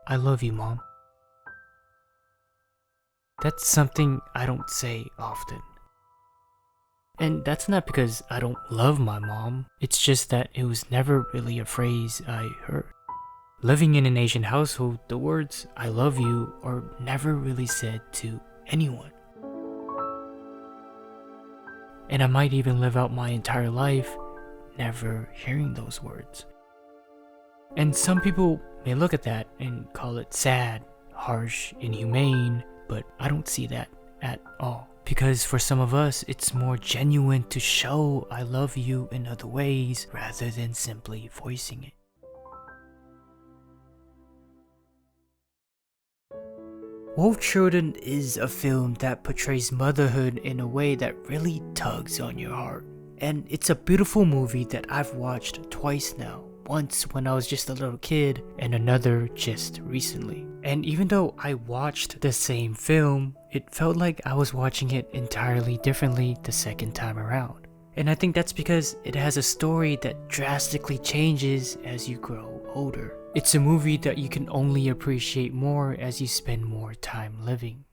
I love you, Mom. That's something I don't say often. And that's not because I don't love my mom, it's just that it was never really a phrase I heard. Living in an Asian household, the words I love you are never really said to anyone. And I might even live out my entire life never hearing those words. And some people may look at that and call it sad, harsh, inhumane, but I don't see that at all. Because for some of us, it's more genuine to show I love you in other ways rather than simply voicing it. Wolf Children is a film that portrays motherhood in a way that really tugs on your heart. And it's a beautiful movie that I've watched twice now. Once when I was just a little kid, and another just recently. And even though I watched the same film, it felt like I was watching it entirely differently the second time around. And I think that's because it has a story that drastically changes as you grow older. It's a movie that you can only appreciate more as you spend more time living.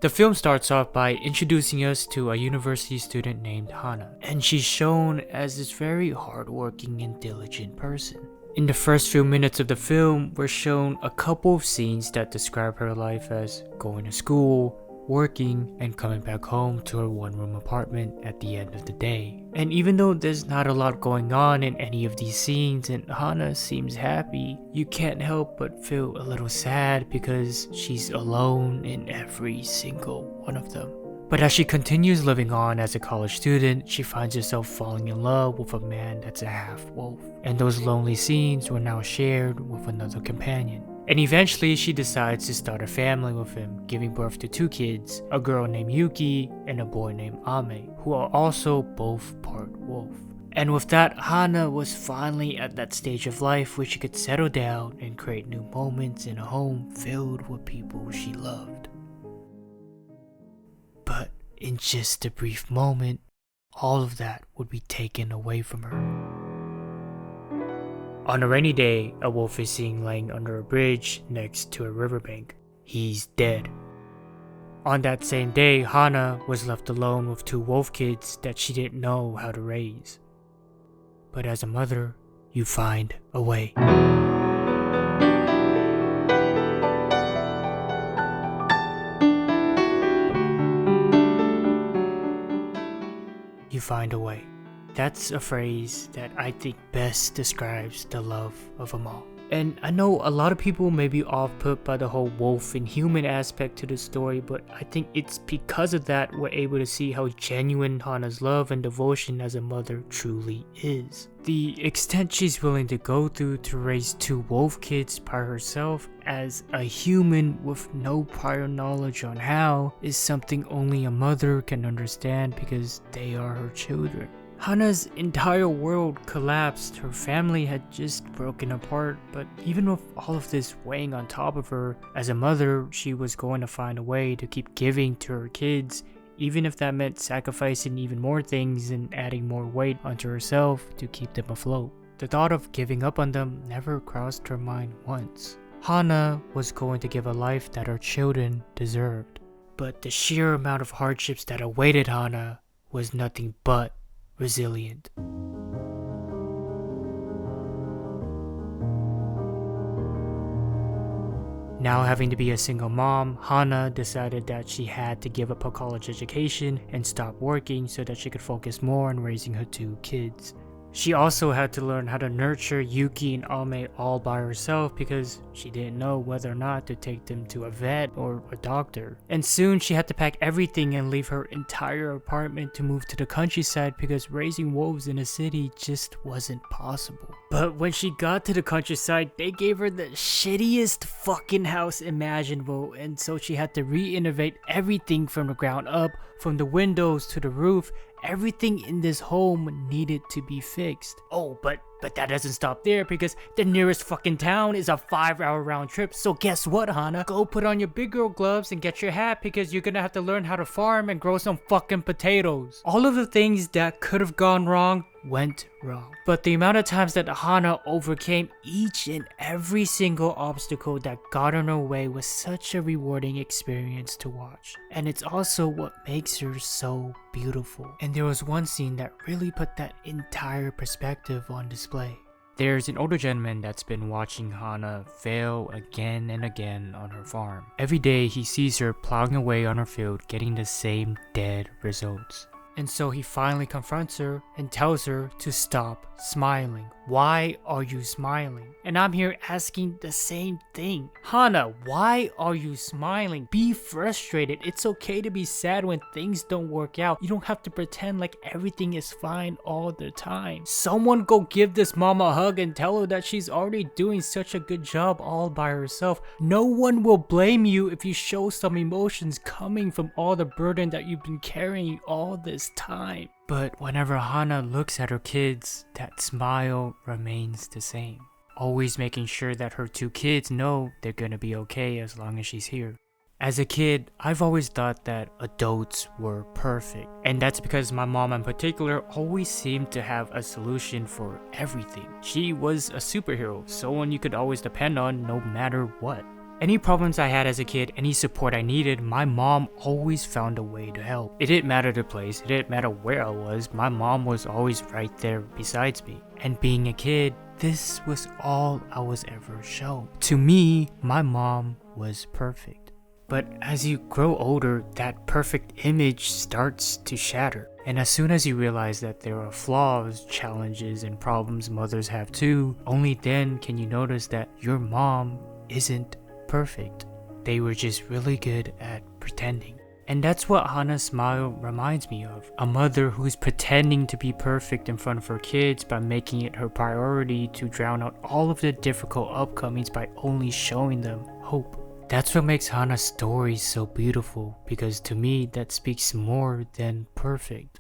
The film starts off by introducing us to a university student named Hana, and she's shown as this very hardworking and diligent person. In the first few minutes of the film, we're shown a couple of scenes that describe her life as going to school, working, and coming back home to her one-room apartment at the end of the day. And even though there's not a lot going on in any of these scenes and Hana seems happy, you can't help but feel a little sad because she's alone in every single one of them. But as she continues living on as a college student, she finds herself falling in love with a man that's a half-wolf. And those lonely scenes were now shared with another companion. And eventually she decides to start a family with him, giving birth to 2 kids, a girl named Yuki and a boy named Ame, who are also both part wolf. And with that, Hana was finally at that stage of life where she could settle down and create new moments in a home filled with people she loved. But in just a brief moment, all of that would be taken away from her. On a rainy day, a wolf is seen laying under a bridge next to a riverbank. He's dead. On that same day, Hana was left alone with 2 wolf kids that she didn't know how to raise. But as a mother, you find a way. You find a way. That's a phrase that I think best describes the love of a mom. And I know a lot of people may be off-put by the whole wolf and human aspect to the story, but I think it's because of that we're able to see how genuine Hana's love and devotion as a mother truly is. The extent she's willing to go through to raise 2 wolf kids by herself as a human with no prior knowledge on how is something only a mother can understand because they are her children. Hana's entire world collapsed, her family had just broken apart, but even with all of this weighing on top of her, as a mother, she was going to find a way to keep giving to her kids, even if that meant sacrificing even more things and adding more weight onto herself to keep them afloat. The thought of giving up on them never crossed her mind once. Hana was going to give a life that her children deserved, but the sheer amount of hardships that awaited Hana was nothing but resilient. Now having to be a single mom, Hana decided that she had to give up her college education and stop working so that she could focus more on raising her 2 kids. She also had to learn how to nurture Yuki and Ame all by herself because she didn't know whether or not to take them to a vet or a doctor. And soon she had to pack everything and leave her entire apartment to move to the countryside because raising wolves in a city just wasn't possible. But when she got to the countryside, they gave her the shittiest fucking house imaginable, and so she had to re-innovate everything from the ground up, from the windows to the roof. Everything in this home needed to be fixed. Oh, but that doesn't stop there because the nearest fucking town is a 5-hour round trip. So guess what, Hana? Go put on your big girl gloves and get your hat because you're gonna have to learn how to farm and grow some fucking potatoes. All of the things that could have gone wrong went wrong. But the amount of times that Hana overcame each and every single obstacle that got in her way was such a rewarding experience to watch. And it's also what makes her so beautiful. And there was one scene that really put that entire perspective on display. There's an older gentleman that's been watching Hana fail again and again on her farm. Every day he sees her plowing away on her field, getting the same dead results. And so he finally confronts her and tells her to stop smiling. Why are you smiling? And I'm here asking the same thing. Hana, why are you smiling? Be frustrated. It's okay to be sad when things don't work out. You don't have to pretend like everything is fine all the time. Someone go give this mama a hug and tell her that she's already doing such a good job all by herself. No one will blame you if you show some emotions coming from all the burden that you've been carrying all this time. But whenever Hana looks at her kids, that smile remains the same. Always making sure that her two kids know they're gonna be okay as long as she's here. As a kid, I've always thought that adults were perfect. And that's because my mom in particular always seemed to have a solution for everything. She was a superhero, someone you could always depend on no matter what. Any problems I had as a kid, any support I needed, my mom always found a way to help. It didn't matter the place, it didn't matter where I was, my mom was always right there besides me. And being a kid, this was all I was ever shown. To me, my mom was perfect. But as you grow older, that perfect image starts to shatter. And as soon as you realize that there are flaws, challenges, and problems mothers have too, only then can you notice that your mom isn't perfect. They were just really good at pretending. And that's what Hana's smile reminds me of. A mother who's pretending to be perfect in front of her kids by making it her priority to drown out all of the difficult upcomings by only showing them hope. That's what makes Hana's story so beautiful, because to me that speaks more than perfect.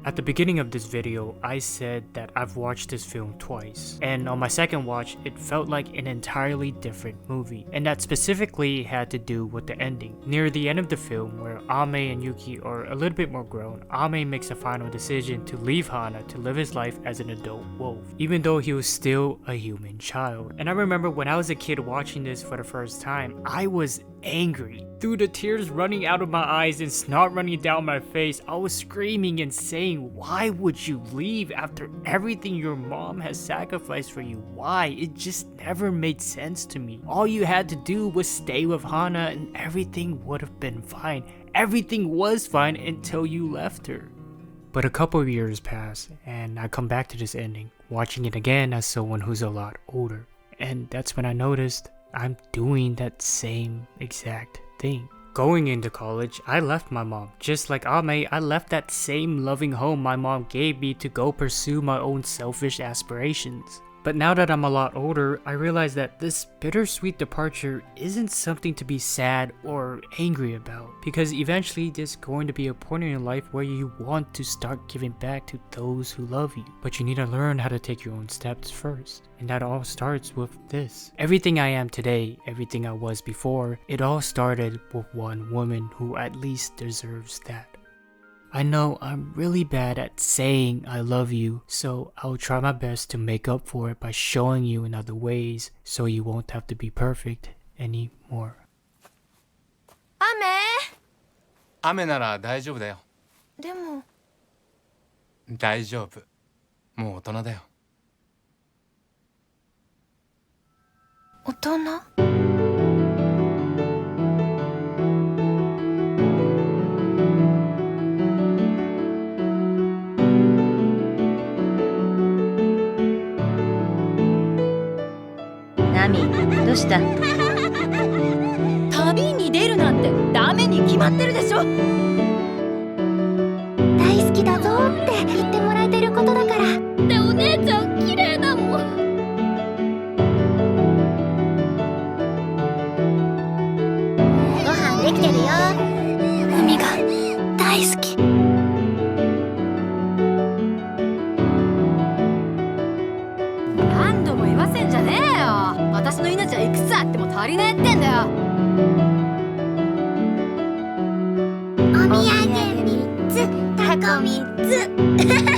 At the beginning of this video, I said that I've watched this film twice, and on my second watch, it felt like an entirely different movie, and that specifically had to do with the ending. Near the end of the film, where Ame and Yuki are a little bit more grown, Ame makes a final decision to leave Hana to live his life as an adult wolf, even though he was still a human child. And I remember when I was a kid watching this for the first time, I was angry. Through the tears running out of my eyes and snot running down my face, I was screaming and saying, why would you leave after everything your mom has sacrificed for you? Why? It just never made sense to me. All you had to do was stay with Hana and everything would have been fine. Everything was fine until you left her. But a couple of years pass and I come back to this ending, watching it again as someone who's a lot older. And that's when I noticed I'm doing that same exact thing. Going into college, I left my mom. Just like Ame, I left that same loving home my mom gave me to go pursue my own selfish aspirations. But now that I'm a lot older, I realize that this bittersweet departure isn't something to be sad or angry about, because eventually there's going to be a point in your life where you want to start giving back to those who love you. But you need to learn how to take your own steps first. And that all starts with this. Everything I am today, everything I was before, it all started with one woman who at least deserves that. I know I'm really bad at saying I love you, so I'll try my best to make up for it by showing you in other ways so you won't have to be perfect anymore. 雨なら大丈夫だよ。でも大丈夫。もう大人だよ。大人？ナミ、どうした？旅に出るなんてダメに決まってるでしょ。大好きだぞって言ってもらえてることだから。でお姉ちゃん綺麗だもん。ご飯できてるよ。海が大好き。何度も言わせんじゃねえよ。私の命はいくつあっても足りねえってんだよ。お土産3つ、タコ3つ。ハハ